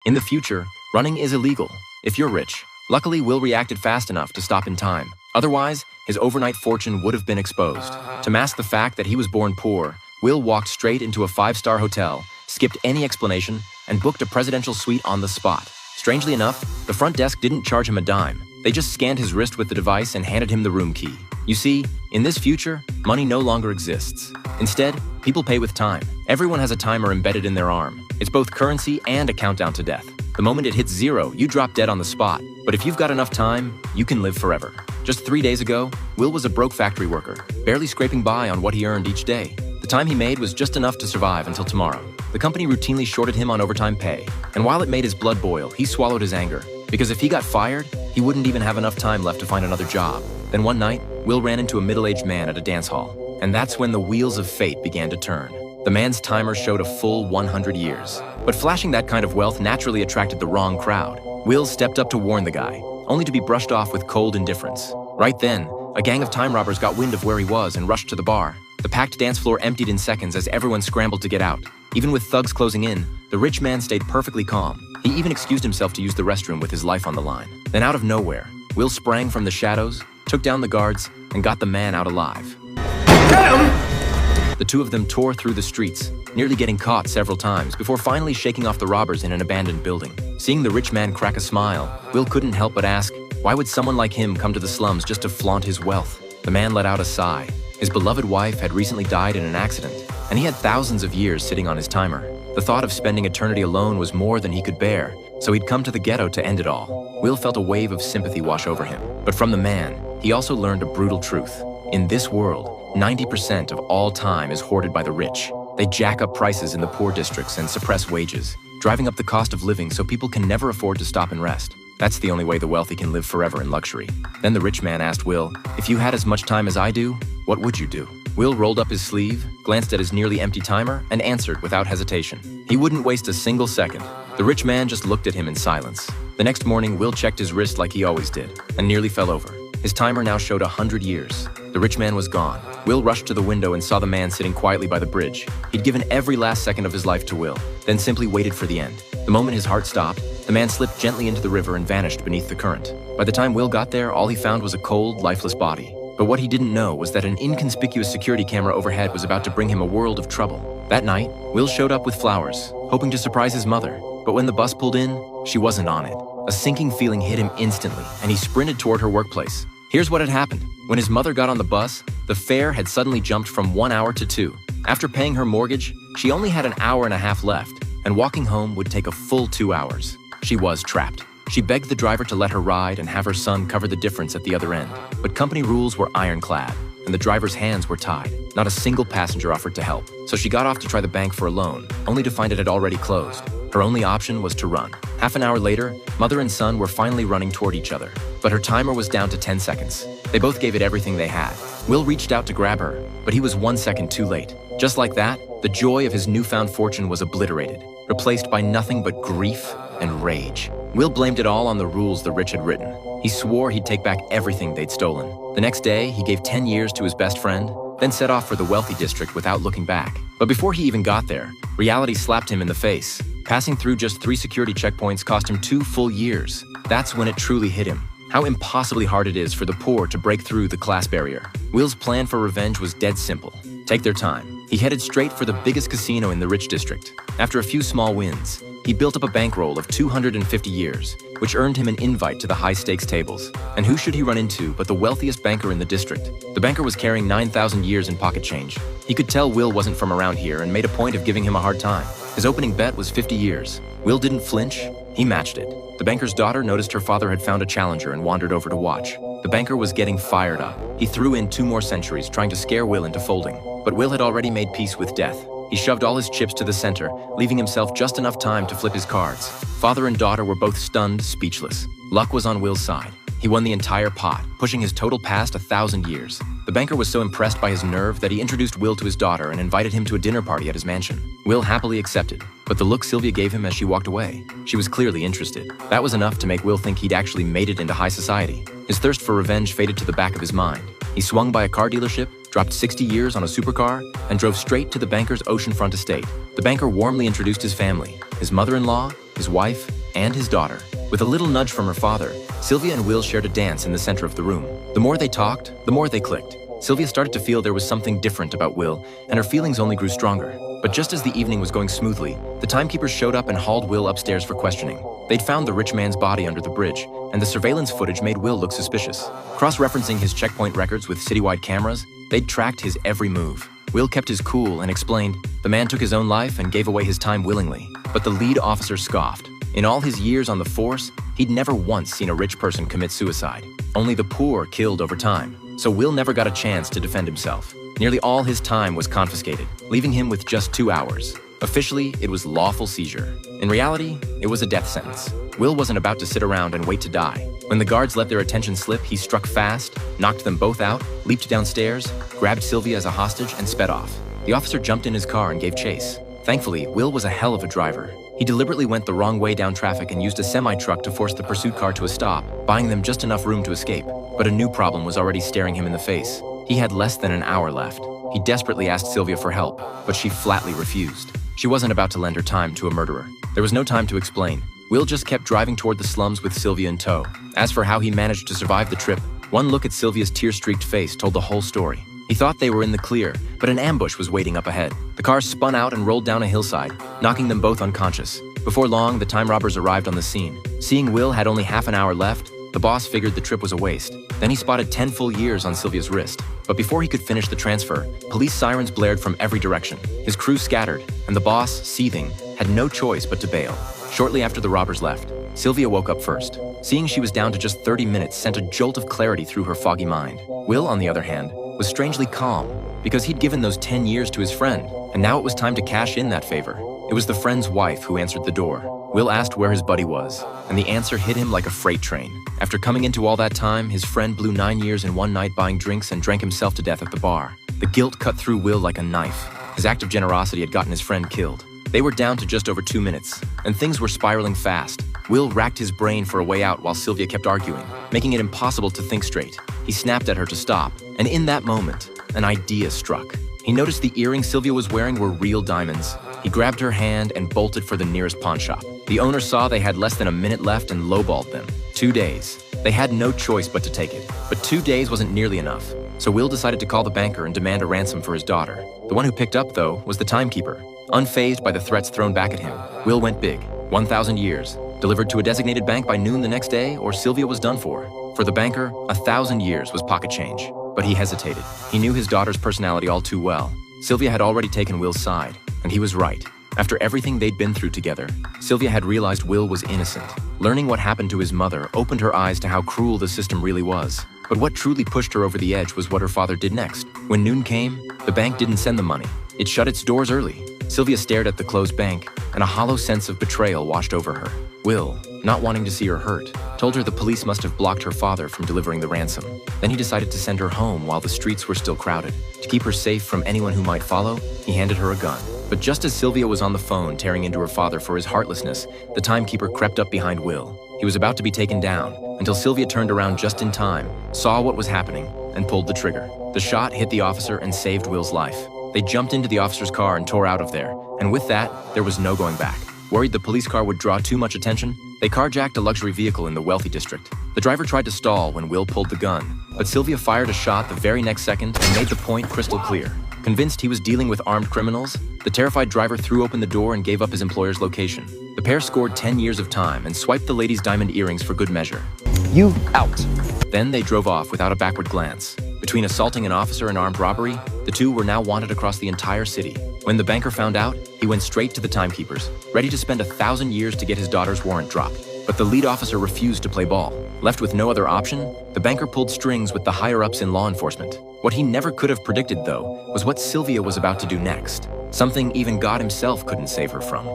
In the future, running is illegal if you're rich. Luckily, Will reacted fast enough to stop in time. Otherwise, his overnight fortune would have been exposed. To mask the fact that he was born poor, Will walked straight into a 5-star hotel, skipped any explanation, and booked a presidential suite on the spot. Strangely enough, the front desk didn't charge him a dime. They just scanned his wrist with the device and handed him the room key. You see, in this future, money no longer exists. Instead, people pay with time. Everyone has a timer embedded in their arm. It's both currency and a countdown to death. The moment it hits 0, you drop dead on the spot. But if you've got enough time, you can live forever. Just 3 days ago, Will was a broke factory worker, barely scraping by on what he earned each day. The time he made was just enough to survive until tomorrow. The company routinely shorted him on overtime pay, and while it made his blood boil, he swallowed his anger. Because if he got fired, he wouldn't even have enough time left to find another job. Then one night, Will ran into a middle-aged man at a dance hall, and that's when the wheels of fate began to turn. The man's timer showed a full 100 years. But flashing that kind of wealth naturally attracted the wrong crowd. Will stepped up to warn the guy, only to be brushed off with cold indifference. Right then, a gang of time robbers got wind of where he was and rushed to the bar. The packed dance floor emptied in seconds as everyone scrambled to get out. Even with thugs closing in, the rich man stayed perfectly calm. He even excused himself to use the restroom with his life on the line. Then out of nowhere, Will sprang from the shadows, took down the guards, and got the man out alive. Get him! The two of them tore through the streets, nearly getting caught several times before finally shaking off the robbers in an abandoned building. Seeing the rich man crack a smile, Will couldn't help but ask, why would someone like him come to the slums just to flaunt his wealth? The man let out a sigh. His beloved wife had recently died in an accident, and he had thousands of years sitting on his timer. The thought of spending eternity alone was more than he could bear, so he'd come to the ghetto to end it all. Will felt a wave of sympathy wash over him. But from the man, he also learned a brutal truth. In this world, 90% of all time is hoarded by the rich. They jack up prices in the poor districts and suppress wages, driving up the cost of living so people can never afford to stop and rest. That's the only way the wealthy can live forever in luxury. Then the rich man asked Will, if you had as much time as I do, what would you do? Will rolled up his sleeve, glanced at his nearly empty timer, and answered without hesitation. He wouldn't waste a single second. The rich man just looked at him in silence. The next morning, Will checked his wrist like he always did, and nearly fell over. His timer now showed 100 years. The rich man was gone. Will rushed to the window and saw the man sitting quietly by the bridge. He'd given every last second of his life to Will, then simply waited for the end. The moment his heart stopped, the man slipped gently into the river and vanished beneath the current. By the time Will got there, all he found was a cold, lifeless body. But what he didn't know was that an inconspicuous security camera overhead was about to bring him a world of trouble. That night, Will showed up with flowers, hoping to surprise his mother. But when the bus pulled in, she wasn't on it. A sinking feeling hit him instantly, and he sprinted toward her workplace. Here's what had happened. When his mother got on the bus, the fare had suddenly jumped from 1 hour to 2. After paying her mortgage, she only had an hour and a half left, and walking home would take a full 2 hours. She was trapped. She begged the driver to let her ride and have her son cover the difference at the other end. But company rules were ironclad, and the driver's hands were tied. Not a single passenger offered to help, so she got off to try the bank for a loan, only to find it had already closed. Her only option was to run. Half an hour later, mother and son were finally running toward each other, but her timer was down to 10 seconds. They both gave it everything they had. Will reached out to grab her, but he was 1 second too late. Just like that, the joy of his newfound fortune was obliterated, replaced by nothing but grief and rage. Will blamed it all on the rules the rich had written. He swore he'd take back everything they'd stolen. The next day, he gave 10 years to his best friend, then set off for the wealthy district without looking back. But before he even got there, reality slapped him in the face. Passing through just 3 security checkpoints cost him 2 full years. That's when it truly hit him. How impossibly hard it is for the poor to break through the class barrier. Will's plan for revenge was dead simple. Take their time. He headed straight for the biggest casino in the rich district. After a few small wins, he built up a bankroll of 250 years, which earned him an invite to the high-stakes tables. And who should he run into but the wealthiest banker in the district? The banker was carrying 9,000 years in pocket change. He could tell Will wasn't from around here and made a point of giving him a hard time. His opening bet was 50 years. Will didn't flinch. He matched it. The banker's daughter noticed her father had found a challenger and wandered over to watch. The banker was getting fired up. He threw in 2 more centuries, trying to scare Will into folding. But Will had already made peace with death. He shoved all his chips to the center, leaving himself just enough time to flip his cards. Father and daughter were both stunned, speechless. Luck was on Will's side. He won the entire pot, pushing his total past 1,000 years. The banker was so impressed by his nerve that he introduced Will to his daughter and invited him to a dinner party at his mansion. Will happily accepted, but the look Sylvia gave him as she walked away, she was clearly interested. That was enough to make Will think he'd actually made it into high society. His thirst for revenge faded to the back of his mind. He swung by a car dealership, dropped 60 years on a supercar, and drove straight to the banker's oceanfront estate. The banker warmly introduced his family, his mother-in-law, his wife, and his daughter. With a little nudge from her father, Sylvia and Will shared a dance in the center of the room. The more they talked, the more they clicked. Sylvia started to feel there was something different about Will, and her feelings only grew stronger. But just as the evening was going smoothly, the timekeepers showed up and hauled Will upstairs for questioning. They'd found the rich man's body under the bridge, and the surveillance footage made Will look suspicious. Cross-referencing his checkpoint records with citywide cameras, they'd tracked his every move. Will kept his cool and explained, the man took his own life and gave away his time willingly. But the lead officer scoffed. In all his years on the force, he'd never once seen a rich person commit suicide. Only the poor killed over time. So Will never got a chance to defend himself. Nearly all his time was confiscated, leaving him with just 2 hours. Officially, it was lawful seizure. In reality, it was a death sentence. Will wasn't about to sit around and wait to die. When the guards let their attention slip, he struck fast, knocked them both out, leaped downstairs, grabbed Sylvia as a hostage, and sped off. The officer jumped in his car and gave chase. Thankfully, Will was a hell of a driver. He deliberately went the wrong way down traffic and used a semi-truck to force the pursuit car to a stop, buying them just enough room to escape. But a new problem was already staring him in the face. He had less than an hour left. He desperately asked Sylvia for help, but she flatly refused. She wasn't about to lend her time to a murderer. There was no time to explain. Will just kept driving toward the slums with Sylvia in tow. As for how he managed to survive the trip, one look at Sylvia's tear-streaked face told the whole story. He thought they were in the clear, but an ambush was waiting up ahead. The car spun out and rolled down a hillside, knocking them both unconscious. Before long, the time robbers arrived on the scene. Seeing Will had only half an hour left, the boss figured the trip was a waste. Then he spotted 10 full years on Sylvia's wrist. But before he could finish the transfer, police sirens blared from every direction. His crew scattered, and the boss, seething, had no choice but to bail. Shortly after the robbers left, Sylvia woke up first. Seeing she was down to just 30 minutes sent a jolt of clarity through her foggy mind. Will, on the other hand, was strangely calm, because he'd given those 10 years to his friend, and now it was time to cash in that favor. It was the friend's wife who answered the door. Will asked where his buddy was, and the answer hit him like a freight train. After coming into all that time, his friend blew 9 years in one night buying drinks and drank himself to death at the bar. The guilt cut through Will like a knife. His act of generosity had gotten his friend killed. They were down to just over 2 minutes, and things were spiraling fast. Will racked his brain for a way out while Sylvia kept arguing, making it impossible to think straight. He snapped at her to stop, and in that moment, an idea struck. He noticed the earrings Sylvia was wearing were real diamonds. He grabbed her hand and bolted for the nearest pawn shop. The owner saw they had less than a minute left and lowballed them. 2 days. They had no choice but to take it. But 2 days wasn't nearly enough, so Will decided to call the banker and demand a ransom for his daughter. The one who picked up, though, was the timekeeper. Unfazed by the threats thrown back at him, Will went big. 1,000 years. Delivered to a designated bank by noon the next day, or Sylvia was done for. For the banker, 1,000 years was pocket change. But he hesitated. He knew his daughter's personality all too well. Sylvia had already taken Will's side, and he was right. After everything they'd been through together, Sylvia had realized Will was innocent. Learning what happened to his mother opened her eyes to how cruel the system really was. But what truly pushed her over the edge was what her father did next. When noon came, the bank didn't send the money. It shut its doors early. Sylvia stared at the closed bank, and a hollow sense of betrayal washed over her. Will, not wanting to see her hurt, told her the police must have blocked her father from delivering the ransom. Then he decided to send her home while the streets were still crowded. To keep her safe from anyone who might follow, he handed her a gun. But just as Sylvia was on the phone tearing into her father for his heartlessness, the timekeeper crept up behind Will. He was about to be taken down, until Sylvia turned around just in time, saw what was happening, and pulled the trigger. The shot hit the officer and saved Will's life. They jumped into the officer's car and tore out of there, and with that, there was no going back. Worried the police car would draw too much attention, they carjacked a luxury vehicle in the wealthy district. The driver tried to stall when Will pulled the gun, but Sylvia fired a shot the very next second and made the point crystal clear. Convinced he was dealing with armed criminals, the terrified driver threw open the door and gave up his employer's location. The pair scored 10 years of time and swiped the lady's diamond earrings for good measure. You out. Then they drove off without a backward glance. Between assaulting an officer and armed robbery, the two were now wanted across the entire city. When the banker found out, he went straight to the timekeepers, ready to spend 1,000 years to get his daughter's warrant dropped. But the lead officer refused to play ball. Left with no other option, the banker pulled strings with the higher-ups in law enforcement. What he never could have predicted, though, was what Sylvia was about to do next. Something even God himself couldn't save her from.